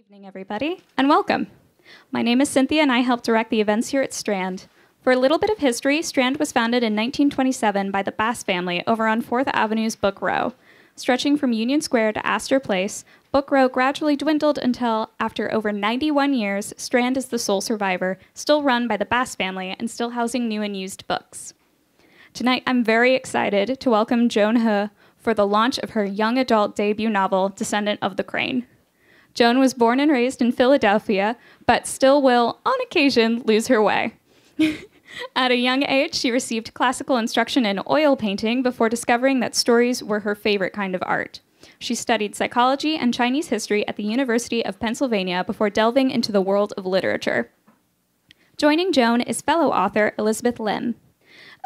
Evening, everybody, and welcome. My name is Cynthia, and I help direct the events here at Strand. For a little bit of history, Strand was founded in 1927 by the Bass family over on 4th Avenue's Book Row. Stretching from Union Square to Astor Place, Book Row gradually dwindled until, after over 91 years, Strand is the sole survivor, still run by the Bass family and still housing new and used books. Tonight, I'm very excited to welcome Joan He for the launch of her young adult debut novel, Descendant of the Crane. Joan was born and raised in Philadelphia, but still will, on occasion, lose her way. At a young age, she received classical instruction in oil painting before discovering that stories were her favorite kind of art. She studied psychology and Chinese history at the University of Pennsylvania before delving into the world of literature. Joining Joan is fellow author Elizabeth Lim.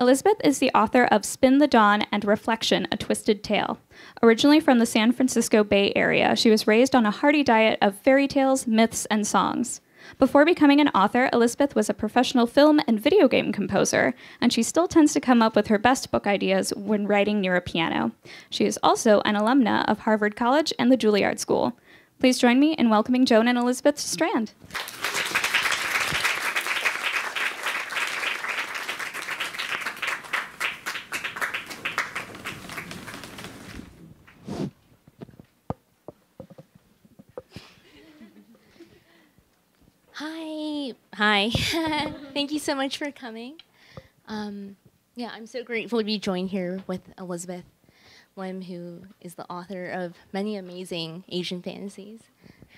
Elizabeth is the author of Spin the Dawn and Reflection, A Twisted Tale. Originally from the San Francisco Bay Area, she was raised on a hearty diet of fairy tales, myths, and songs. Before becoming an author, Elizabeth was a professional film and video game composer, and she still tends to come up with her best book ideas when writing near a piano. She is also an alumna of Harvard College and the Juilliard School. Please join me in welcoming Joan and Elizabeth to Strand. Hi. Thank you so much for coming. Yeah, I'm so grateful to be joined here with Elizabeth Lim, who is the author of many amazing Asian fantasies.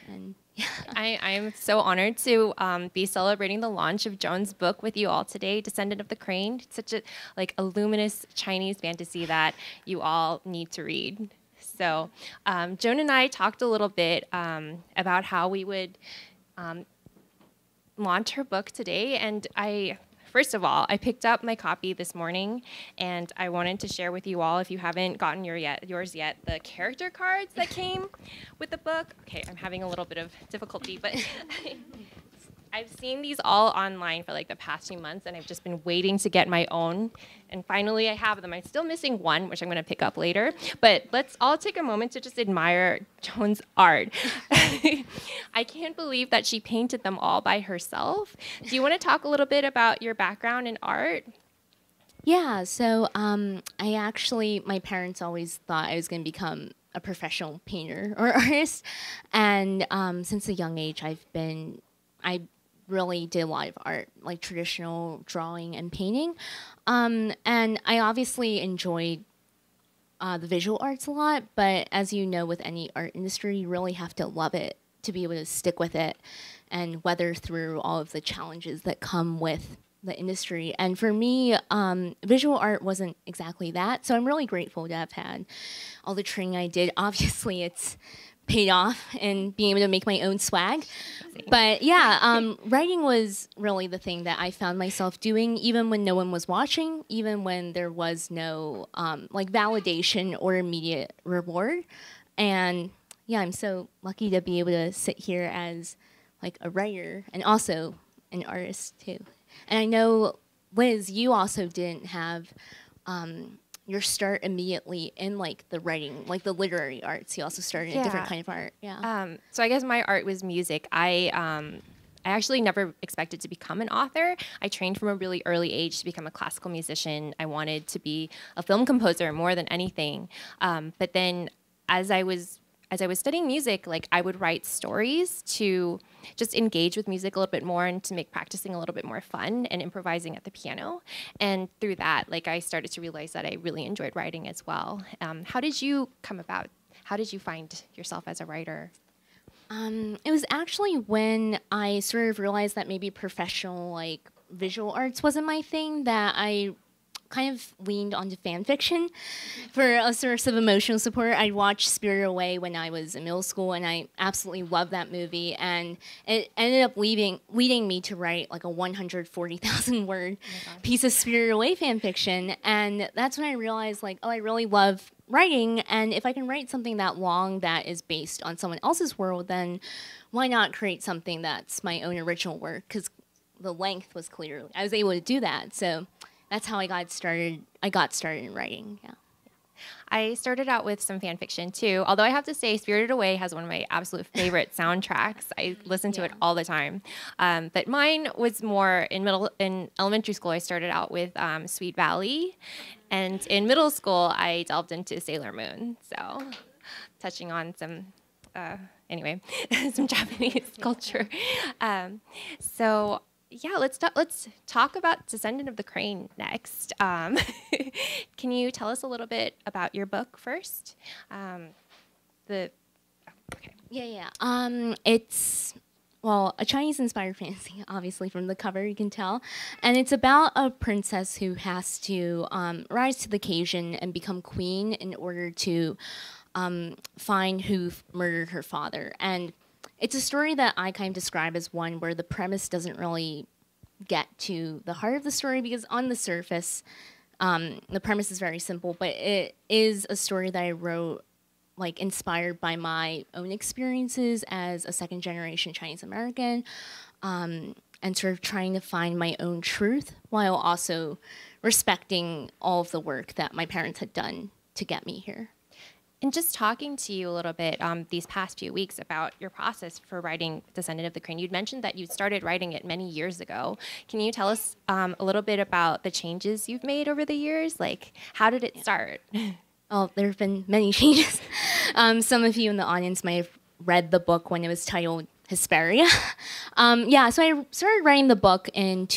And yeah. I'm so honored to be celebrating the launch of Joan's book with you all today, Descendant of the Crane. It's such a luminous Chinese fantasy that you all need to read. So Joan and I talked a little bit about how we would launch her book today, and first of all, I picked up my copy this morning, and I wanted to share with you all, if you haven't gotten yours yet, the character cards that came with the book. Okay, I'm having a little bit of difficulty, but I've seen these all online for the past few months, and I've just been waiting to get my own, and finally I have them. I'm still missing one, which I'm going to pick up later, but let's all take a moment to just admire Joan's art. I can't believe that she painted them all by herself. Do you want to talk a little bit about your background in art? Yeah, so my parents always thought I was going to become a professional painter or artist, and since a young age, I really did a lot of art, like traditional drawing and painting. And I obviously enjoyed the visual arts a lot, but as you know, with any art industry, you really have to love it to be able to stick with it and weather through all of the challenges that come with the industry. And for me, visual art wasn't exactly that, so I'm really grateful to have had all the training I did. Obviously, it's paid off and being able to make my own swag. But yeah, writing was really the thing that I found myself doing even when no one was watching, even when there was no validation or immediate reward. And yeah, I'm so lucky to be able to sit here as a writer and also an artist too. And I know, Liz, you also didn't have your start immediately in the writing, the literary arts. You also started a different kind of art. Yeah. So I guess my art was music. I actually never expected to become an author. I trained from a really early age to become a classical musician. I wanted to be a film composer more than anything. But then as I was studying music, I would write stories to just engage with music a little bit more and to make practicing a little bit more fun and improvising at the piano. And through that, I started to realize that I really enjoyed writing as well. How did you come about? How did you find yourself as a writer? It was actually when I sort of realized that maybe professional visual arts wasn't my thing, that I kind of leaned onto fan fiction for a source of emotional support. I watched Spirited Away when I was in middle school, and I absolutely loved that movie. And it ended up leading me to write a 140,000 word piece of Spirited Away fan fiction. And that's when I realized I really love writing, and if I can write something that long that is based on someone else's world, then why not create something that's my own original work? Because the length was clear. I was able to do that. So that's how I got started. I got started in writing. Yeah. I started out with some fan fiction too, although I have to say Spirited Away has one of my absolute favorite soundtracks. I listen to it all the time. But mine was more in elementary school. I started out with Sweet Valley, and in middle school I delved into Sailor Moon. So touching on some anyway, some Japanese culture. So yeah, let's talk about Descendant of the Crane next. Can you tell us a little bit about your book first? Okay. Yeah. It's, well, a Chinese-inspired fantasy, obviously, from the cover you can tell. And it's about a princess who has to rise to the occasion and become queen in order to find who murdered her father. And it's a story that I kind of describe as one where the premise doesn't really get to the heart of the story, because on the surface, the premise is very simple, but it is a story that I wrote like inspired by my own experiences as a second-generation Chinese American, and sort of trying to find my own truth while also respecting all of the work that my parents had done to get me here. And just talking to you a little bit these past few weeks about your process for writing Descendant of the Crane, you'd mentioned that you started writing it many years ago. Can you tell us a little bit about the changes you've made over the years? Like, how did it start? Oh, there have been many changes. Some of you in the audience might have read the book when it was titled Hesperia. So I started writing the book in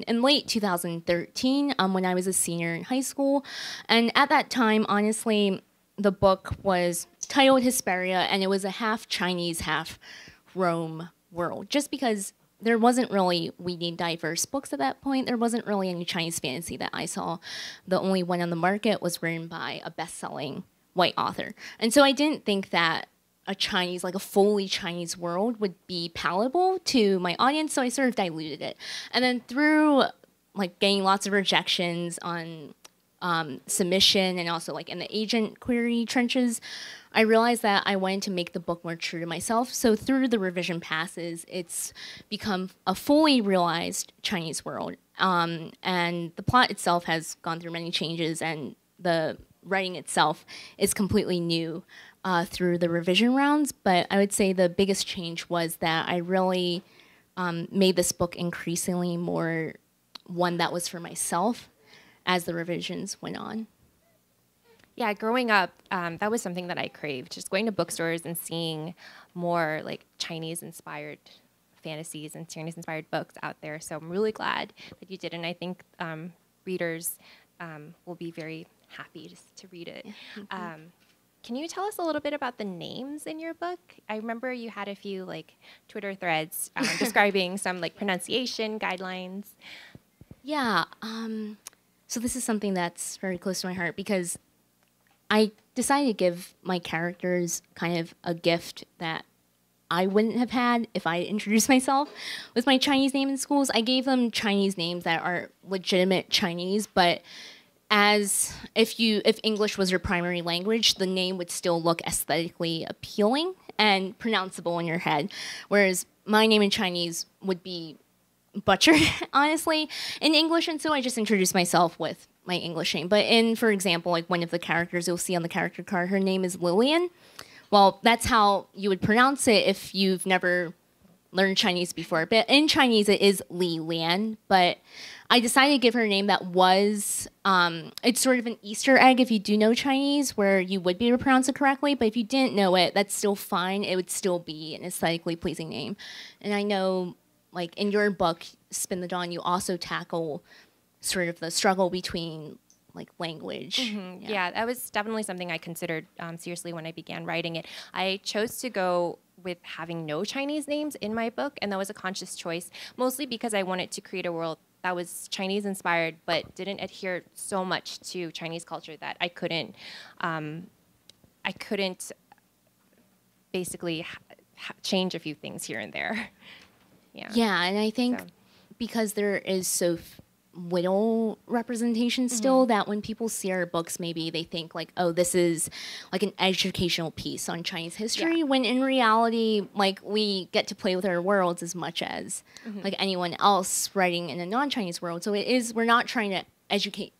late 2013 when I was a senior in high school. And at that time, honestly, the book was titled Hesperia, and it was a half Chinese, half Rome world. Just because there wasn't really really diverse books at that point, there wasn't really any Chinese fantasy that I saw. The only one on the market was written by a best-selling white author. And so I didn't think that a fully Chinese world would be palatable to my audience, so I sort of diluted it. And then through like getting lots of rejections on submission and also like in the agent query trenches, I realized that I wanted to make the book more true to myself. So through the revision passes, it's become a fully realized Chinese world. And the plot itself has gone through many changes, and the writing itself is completely new through the revision rounds. But I would say the biggest change was that I really made this book increasingly more one that was for myself as the revisions went on. Yeah, growing up, that was something that I craved, just going to bookstores and seeing more like Chinese-inspired fantasies and Chinese-inspired books out there. So I'm really glad that you did, and I think readers will be very happy to read it. Yeah, can you tell us a little bit about the names in your book? I remember you had a few like Twitter threads describing some like pronunciation guidelines. Yeah, so this is something that's very close to my heart, because I decided to give my characters kind of a gift that I wouldn't have had if I introduced myself with my Chinese name in schools. I gave them Chinese names that are legitimate Chinese, but as if English was your primary language, the name would still look aesthetically appealing and pronounceable in your head, whereas my name in Chinese would be butchered, honestly, in English. And so I just introduced myself with my English name. But for example, like one of the characters you'll see on the character card, her name is Lillian. Well, that's how you would pronounce it if you've never learned Chinese before. But in Chinese, it is Li Lian. But I decided to give her a name that was, it's sort of an Easter egg if you do know Chinese, where you would be able to pronounce it correctly. But if you didn't know it, that's still fine. It would still be an aesthetically pleasing name. And I know, like in your book, Spin the Dawn, you also tackle sort of the struggle between like language. Mm-hmm. Yeah, that was definitely something I considered seriously when I began writing it. I chose to go with having no Chinese names in my book, and that was a conscious choice, mostly because I wanted to create a world that was Chinese inspired, but didn't adhere so much to Chinese culture that I couldn't basically change a few things here and there. Yeah, and I think because there is so little representation still, that when people see our books, maybe they think like, oh, this is like an educational piece on Chinese history, when in reality, like, we get to play with our worlds as much as like anyone else writing in a non-Chinese world. So we're not trying to educate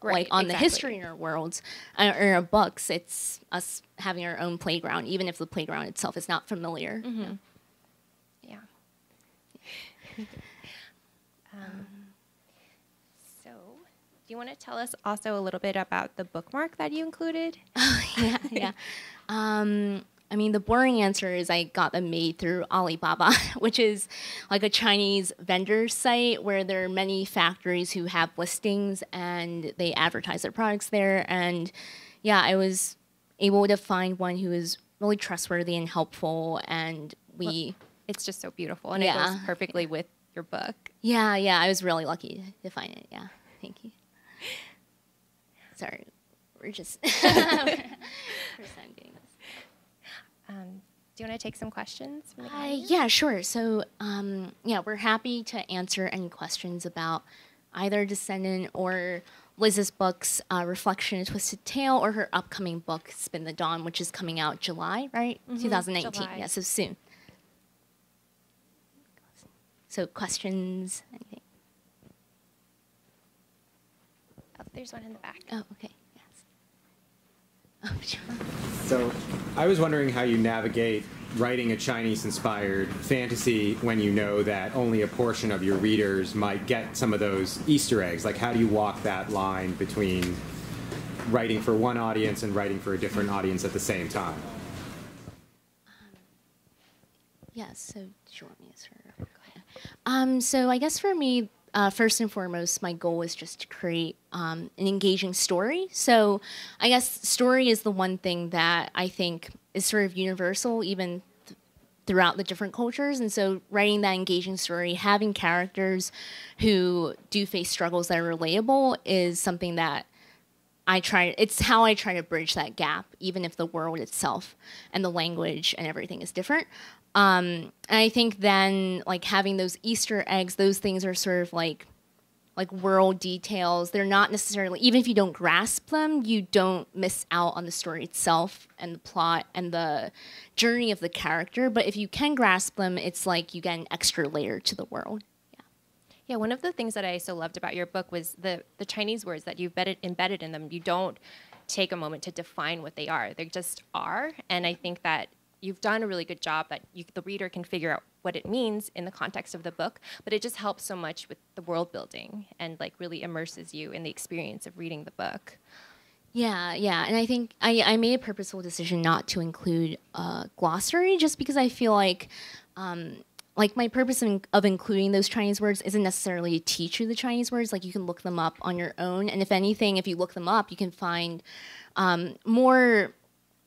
Right, like on the exactly. history in our worlds, or in our books, it's us having our own playground, even if the playground itself is not familiar. Mm-hmm. Yeah. Yeah. So, do you want to tell us also a little bit about the bookmark that you included? Yeah. I mean, the boring answer is I got them made through Alibaba, which is like a Chinese vendor site where there are many factories who have listings and they advertise their products there. And yeah, I was able to find one who was really trustworthy and helpful. And It's just so beautiful, and Yeah. it goes perfectly with your book. yeah, I was really lucky to find it. Yeah, thank you. Sorry, we're just first time doing this. Do you want to take some questions from the audience? Yeah, sure. So, we're happy to answer any questions about either Descendant or Liz's books, Reflection, A Twisted Tale, or her upcoming book, Spin the Dawn, which is coming out July, right? 2019. July. Yeah, so soon. So, questions? Anything? Oh, there's one in the back. Oh, okay. Yes. Oh, sure. So I was wondering how you navigate writing a Chinese-inspired fantasy when you know that only a portion of your readers might get some of those Easter eggs. Like, how do you walk that line between writing for one audience and writing for a different audience at the same time? So do you want me to start? Go ahead. So I guess for me, first and foremost, my goal is just to create an engaging story. So I guess story is the one thing that I think is sort of universal, even throughout the different cultures. And so writing that engaging story, having characters who do face struggles that are relatable is something that it's how I try to bridge that gap, even if the world itself and the language and everything is different. And I think then, like, having those Easter eggs, those things are sort of like world details. They're not necessarily, even if you don't grasp them, you don't miss out on the story itself and the plot and the journey of the character. But if you can grasp them, it's like you get an extra layer to the world. Yeah, one of the things that I so loved about your book was the Chinese words that you've embedded in them. You don't take a moment to define what they are. They just are. And I think that you've done a really good job that the reader can figure out what it means in the context of the book, but it just helps so much with the world building and like really immerses you in the experience of reading the book. Yeah, and I think I made a purposeful decision not to include a glossary just because I feel like my purpose of including those Chinese words isn't necessarily to teach you the Chinese words. Like, you can look them up on your own, and if anything, if you look them up, you can find more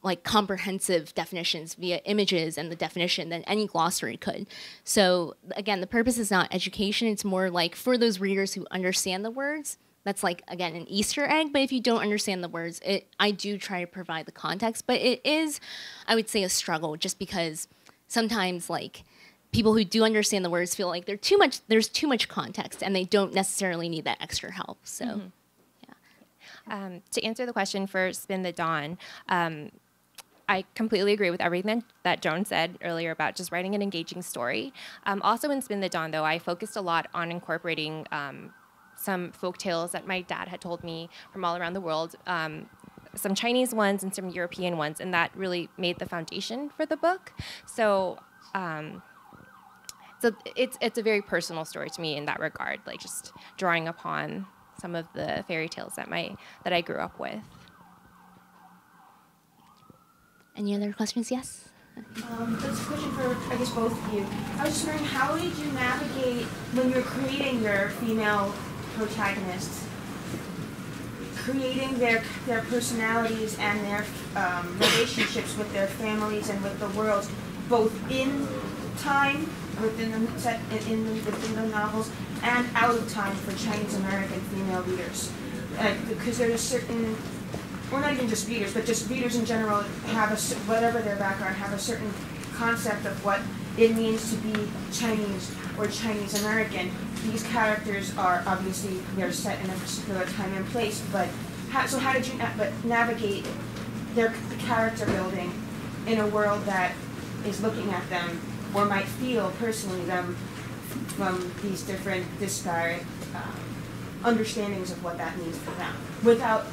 like comprehensive definitions via images and the definition than any glossary could. So again, the purpose is not education. It's more like for those readers who understand the words. That's like, again, an Easter egg. But if you don't understand the words, I do try to provide the context. But it is, I would say, a struggle just because sometimes like people who do understand the words feel like there's too much context and they don't necessarily need that extra help. So, to answer the question for Spin the Dawn, I completely agree with everything that Joan said earlier about just writing an engaging story. Also in Spin the Dawn, though, I focused a lot on incorporating some folk tales that my dad had told me from all around the world, some Chinese ones and some European ones, and that really made the foundation for the book. So it's a very personal story to me in that regard, like just drawing upon some of the fairy tales that I grew up with. Any other questions? Yes? That's a question for, I guess, both of you. I was just wondering, how did you navigate when you're creating your female protagonists, creating their personalities and their relationships with their families and with the world, both in time within the novels and out of time for Chinese American female readers? Because there's a certain, or not even just readers, but just readers in general have whatever their background, have a certain concept of what it means to be Chinese or Chinese American. These characters are obviously, they're set in a particular time and place, but how did you navigate the character building in a world that is looking at them, or might feel personally them from these different disparate understandings of what that means for them, without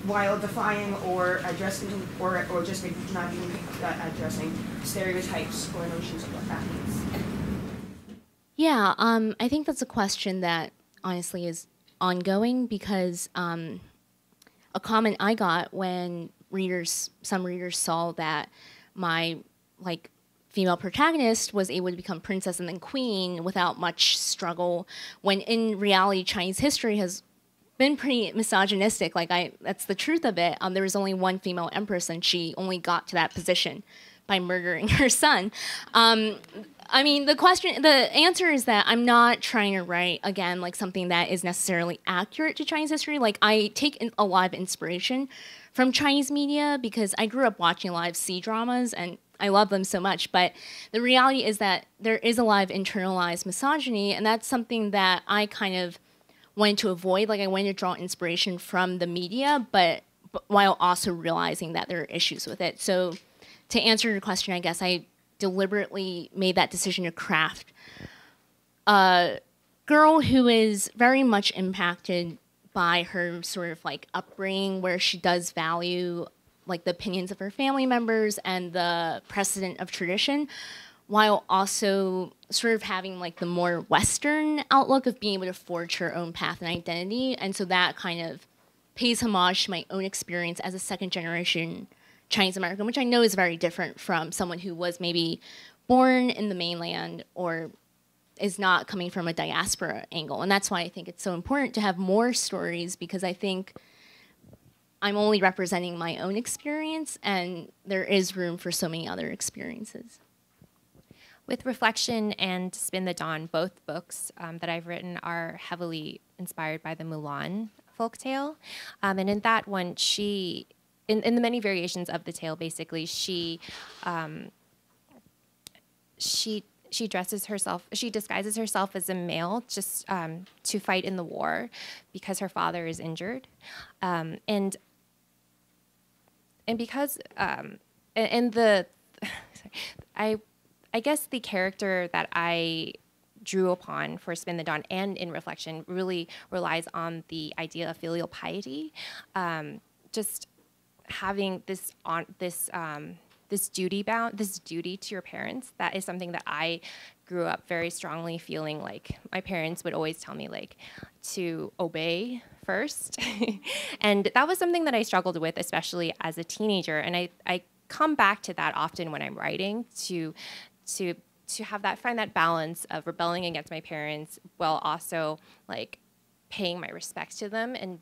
while defying or addressing or just not even addressing stereotypes or notions of what that means. Yeah, I think that's a question that honestly is ongoing, because a comment I got when some readers saw that my female protagonist was able to become princess and then queen without much struggle, when in reality Chinese history has been pretty misogynistic. That's the truth of it. There was only one female empress, and she only got to that position by murdering her son. I mean, the answer is that I'm not trying to write, again, something that is necessarily accurate to Chinese history. I take a lot of inspiration from Chinese media because I grew up watching a lot of C-dramas, and I love them so much. But the reality is that there is a lot of internalized misogyny, and that's something that I kind of wanted to avoid. I wanted to draw inspiration from the media, but while also realizing that there are issues with it. So to answer your question, I guess I deliberately made that decision to craft a girl who is very much impacted by her sort of upbringing, where she does value the opinions of her family members and the precedent of tradition, while also sort of having the more Western outlook of being able to forge her own path and identity. And so that kind of pays homage to my own experience as a second generation Chinese American, which I know is very different from someone who was maybe born in the mainland or is not coming from a diaspora angle. And that's why I think it's so important to have more stories, because I think I'm only representing my own experience, and there is room for so many other experiences. With Reflection and Spin the Dawn, both books that I've written are heavily inspired by the Mulan folktale. And in that one, in the many variations of the tale, basically, she disguises herself as a male just to fight in the war because her father is injured, and because I guess the character that I drew upon for Spin the Dawn and in Reflection really relies on the idea of filial piety, just having this duty to your parents. That is something that I grew up very strongly feeling my parents would always tell me to obey first. And that was something that I struggled with, especially as a teenager. And I come back to that often when I'm writing to find that balance of rebelling against my parents while also paying my respect to them and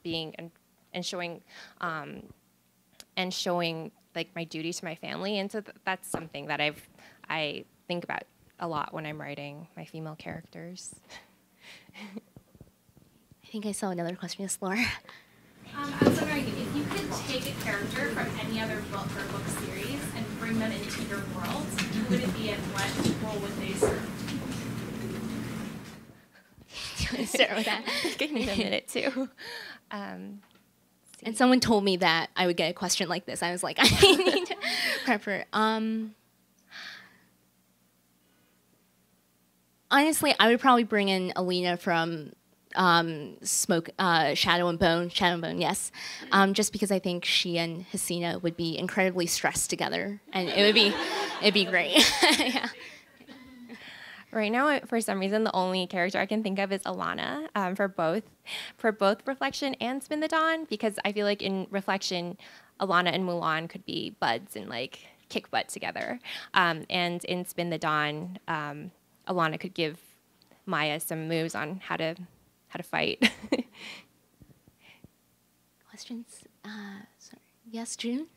showing my duty to my family. And so that's something that I think about a lot when I'm writing my female characters. I think I saw another question. Yes, Laura. I was wondering if you could take a character from any other book or book series and bring them into your world, who would it be and what role would they serve? Do you want to start with that? Give me a minute too. And someone told me that I would get a question like this. I was like, I need to prep for it. Honestly, I would probably bring in Alina from Shadow and Bone, yes. Just because I think she and Hesina would be incredibly stressed together, and it'd be great. Yeah. Right now, for some reason, the only character I can think of is Alana for both Reflection and Spin the Dawn, because I feel like in Reflection, Alana and Mulan could be buds and kick butt together, and in Spin the Dawn, Alana could give Maya some moves on how to fight. Questions? Sorry. Yes, June?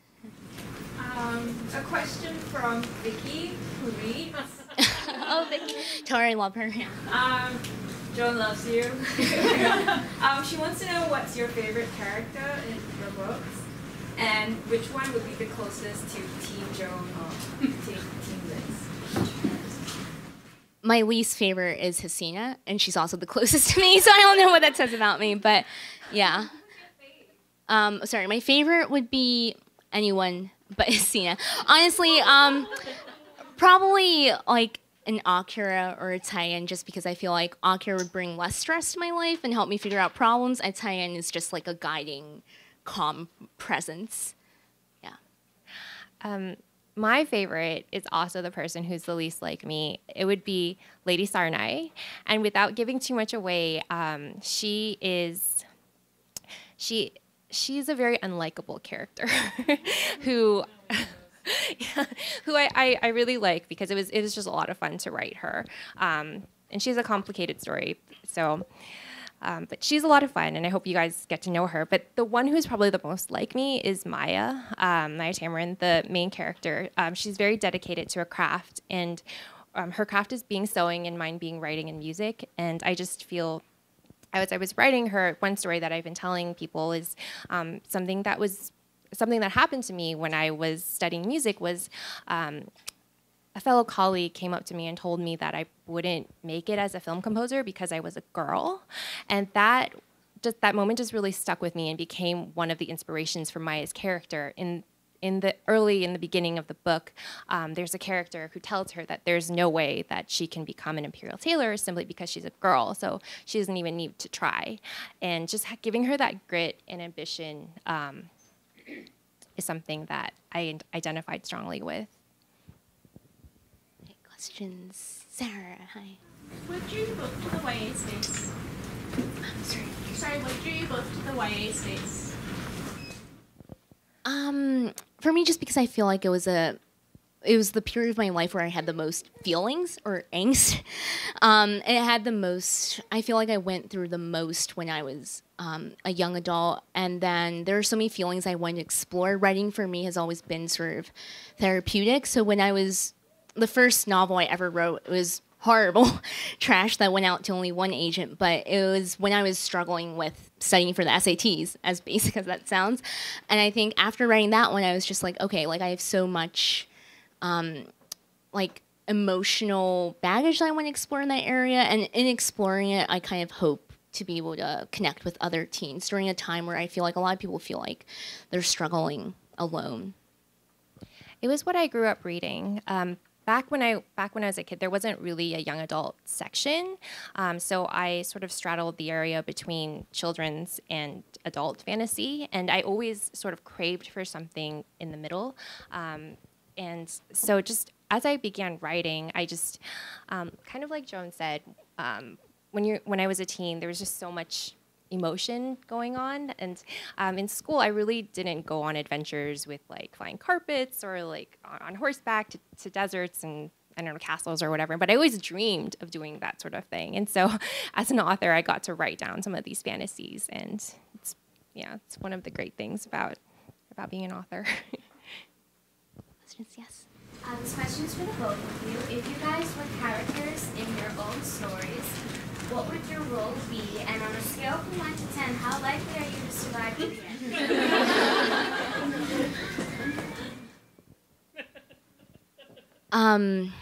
A question from Vicky, who reads. Oh, Vicky. Tori, love her. Yeah. Joan loves you. She wants to know what's your favorite character in your books, and which one would be the closest to Team Joan or Team Liz. My least favorite is Hesina, and she's also the closest to me, so I don't know what that says about me, but yeah. Sorry, my favorite would be anyone but Hesina. Honestly, probably an Akira or a tie-in just because I feel like Akira would bring less stress to my life and help me figure out problems. A tie-in is just like a guiding, calm presence. Yeah. My favorite is also the person who's the least like me. It would be Lady Sarnai. And without giving too much away, she's a very unlikable character who who I really like because it was just a lot of fun to write her. And she has a complicated story. So but she's a lot of fun, and I hope you guys get to know her. But the one who's probably the most like me is Maya, Maya Tamarin, the main character. She's very dedicated to a craft, and her craft is being sewing and mine being writing and music. And I just feel, as I was writing her, one story that I've been telling people is something that happened to me when I was studying music was a fellow colleague came up to me and told me that I wouldn't make it as a film composer because I was a girl. And that moment just really stuck with me and became one of the inspirations for Maya's character. In the beginning of the book, there's a character who tells her that there's no way that she can become an imperial tailor simply because she's a girl, so she doesn't even need to try. And just giving her that grit and ambition is something that I identified strongly with. Questions. Sarah, hi. What drew you both to the YA space? I'm sorry. Sorry, what drew you both to the YA space? For me, just because I feel like it was the period of my life where I had the most feelings or angst. And it had the most, I feel like I went through the most when I was a young adult. And then there are so many feelings I wanted to explore. Writing for me has always been sort of therapeutic. So when the first novel I ever wrote, it was horrible trash that went out to only one agent, but it was when I was struggling with studying for the SATs, as basic as that sounds. And I think after writing that one, I was just like, okay, like I have so much like emotional baggage that I want to explore in that area. And in exploring it, I kind of hope to be able to connect with other teens during a time where I feel like a lot of people feel like they're struggling alone. It was what I grew up reading. Back when I was a kid, there wasn't really a young adult section, so I sort of straddled the area between children's and adult fantasy, and I always sort of craved for something in the middle. And so just as I began writing, I just, kind of like Joan said, when I was a teen, there was just so much emotion going on, and in school I really didn't go on adventures with like flying carpets or like on horseback to deserts and I don't know, castles or whatever, but I always dreamed of doing that sort of thing. And so as an author, I got to write down some of these fantasies, and it's one of the great things about being an author. Questions? Yes. This question's for the both of you. If you guys were characters in your own stories, what would your role be? And on a scale from 1 to 10, how likely are you to survive to the end?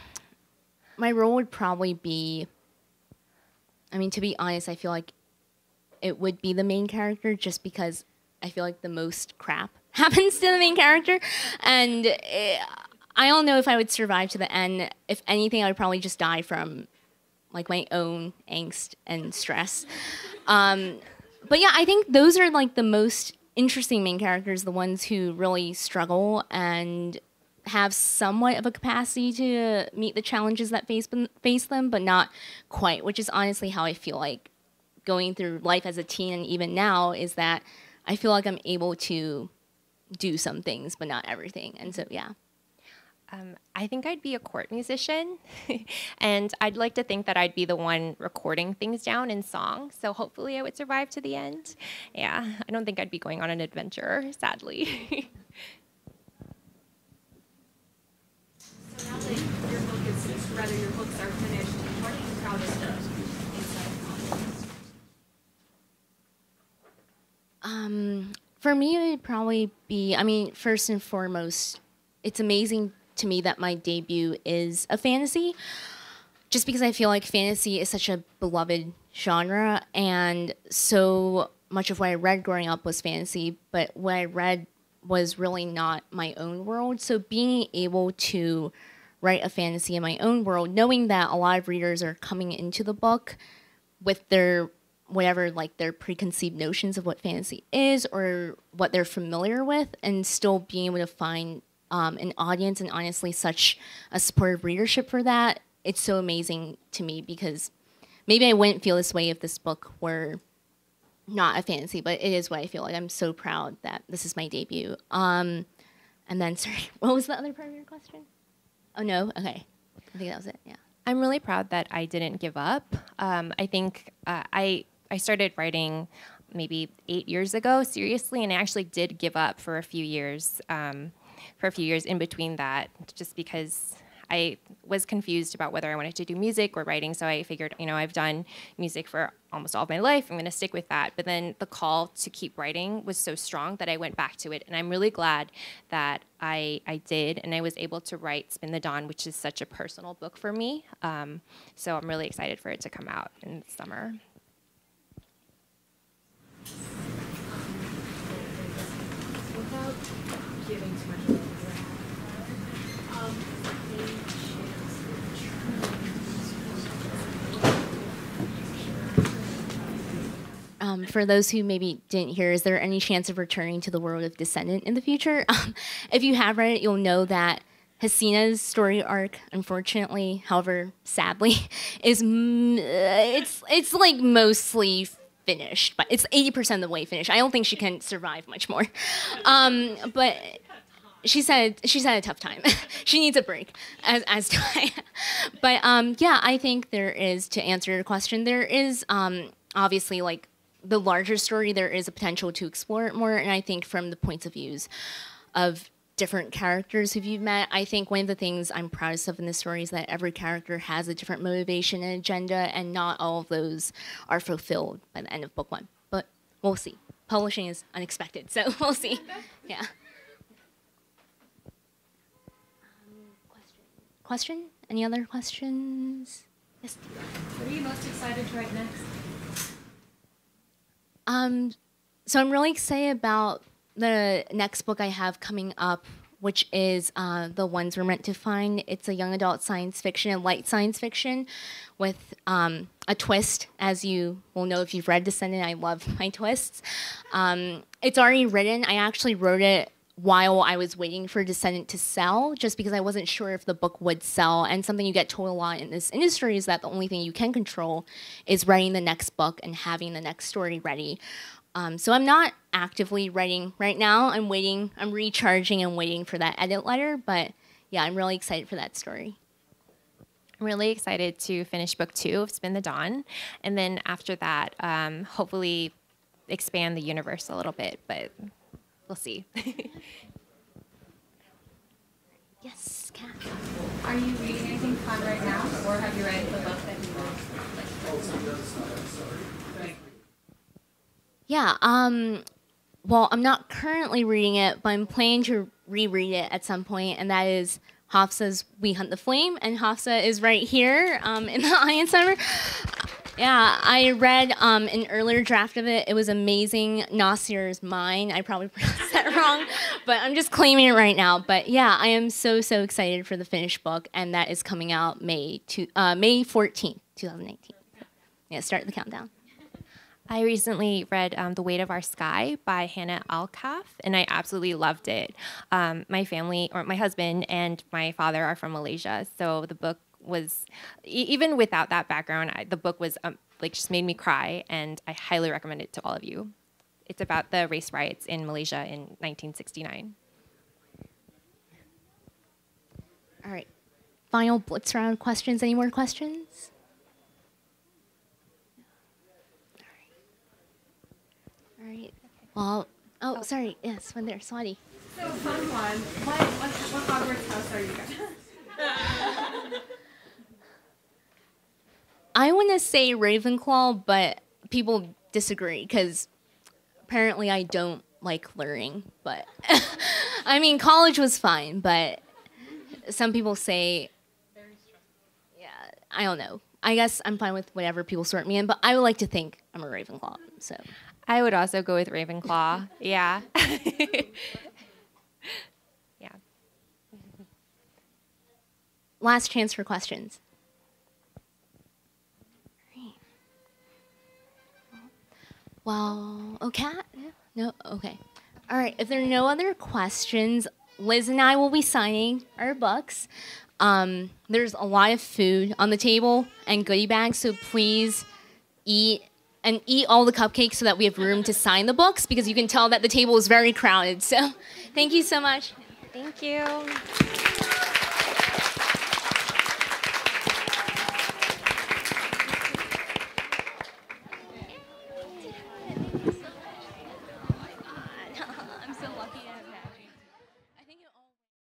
My role would probably be, I mean, to be honest, I feel like it would be the main character just because I feel like the most crap happens to the main character. And I don't know if I would survive to the end. If anything, I would probably just die from like my own angst and stress. But yeah, I think those are like the most interesting main characters, the ones who really struggle and have somewhat of a capacity to meet the challenges that face them, but not quite, which is honestly how I feel like going through life as a teen, and even now, is that I feel like I'm able to do some things, but not everything. And so, yeah. I think I'd be a court musician, and I'd like to think that I'd be the one recording things down in song, so hopefully I would survive to the end. Yeah, I don't think I'd be going on an adventure, sadly. So now that your books are finished, what are you proudest of inside comics? For me, it would probably be, I mean, first and foremost, it's amazing to me that my debut is a fantasy, just because I feel like fantasy is such a beloved genre, and so much of what I read growing up was fantasy, but what I read was really not my own world. So being able to write a fantasy in my own world, knowing that a lot of readers are coming into the book with their whatever, like their preconceived notions of what fantasy is or what they're familiar with, and still being able to find an audience and honestly such a supportive readership for that. It's so amazing to me, because maybe I wouldn't feel this way if this book were not a fantasy, but it is what I feel like. I'm so proud that this is my debut. And then, sorry, what was the other part of your question? Oh, no? Okay. I think that was it, yeah. I'm really proud that I didn't give up. I think I started writing maybe 8 years ago, seriously, and I actually did give up for a few years in between that, just because I was confused about whether I wanted to do music or writing. So I figured, I've done music for almost all of my life. I'm going to stick with that. But then the call to keep writing was so strong that I went back to it. And I'm really glad that I did. And I was able to write Spin the Dawn, which is such a personal book for me. So I'm really excited for it to come out in the summer. Without giving too much away, for those who maybe didn't hear, is there any chance of returning to the world of Descendant in the future? If you have read it, you'll know that Hesina's story arc, unfortunately, however, sadly, is it's like mostly finished, but it's 80% of the way finished. I don't think she can survive much more. But she's had a tough time. She needs a break, as do I. But yeah, I think there is, to answer your question, there is obviously, like, the larger story, there is a potential to explore it more. And I think from the points of views of different characters who you've met, I think one of the things I'm proudest of in this story is that every character has a different motivation and agenda, and not all of those are fulfilled by the end of book one. But we'll see. Publishing is unexpected, so we'll see. Yeah. Question? Any other questions? Yes. What are you most excited to write next? So I'm really excited about the next book I have coming up, which is The Ones We're Meant to Find. It's a young adult science fiction and light science fiction with a twist. As you will know if you've read Descendant, I love my twists. It's already written. I actually wrote it while I was waiting for Descendant to sell, just because I wasn't sure if the book would sell. And something you get told a lot in this industry is that the only thing you can control is writing the next book and having the next story ready. So I'm not actively writing right now. I'm waiting, I'm recharging and waiting for that edit letter. But yeah, I'm really excited for that story. I'm really excited to finish book 2 of Spin the Dawn. And then after that, hopefully expand the universe a little bit, but we'll see. Yes, Kat. Are you reading anything fun right now, or have you read the book that you wrote? Yeah, well, I'm not currently reading it, but I'm planning to reread it at some point, and that is Hafsa's We Hunt the Flame, and Hafsa is right here in the audience member. Yeah, I read an earlier draft of it. It was amazing. Nasir's mine. I probably pronounced that wrong, but I'm just claiming it right now. But yeah, I am so excited for the finished book, and that is coming out May 14th, 2019. Yeah, start the countdown. I recently read The Weight of Our Sky by Hannah Alkaf, and I absolutely loved it. My family, or my husband and my father, are from Malaysia, so the book was, even without that background, the book was like just made me cry, and I highly recommend it to all of you. It's about the race riots in Malaysia in 1969. All right, final blitz round questions. Any more questions? All right. Well, oh, sorry. Yes, one there, Swati. So, fun one. What Hogwarts house are you in? I want to say Ravenclaw, but people disagree because apparently I don't like learning. But I mean, college was fine, but some people say, yeah, I don't know. I guess I'm fine with whatever people sort me in, but I would like to think I'm a Ravenclaw. So I would also go with Ravenclaw. Yeah. Yeah. last chance for questions. Well, okay. No, okay. All right, if there are no other questions, Liz and I will be signing our books. There's a lot of food on the table and goodie bags, so please eat all the cupcakes so that we have room to sign the books, because you can tell that the table is very crowded. So thank you so much. Thank you.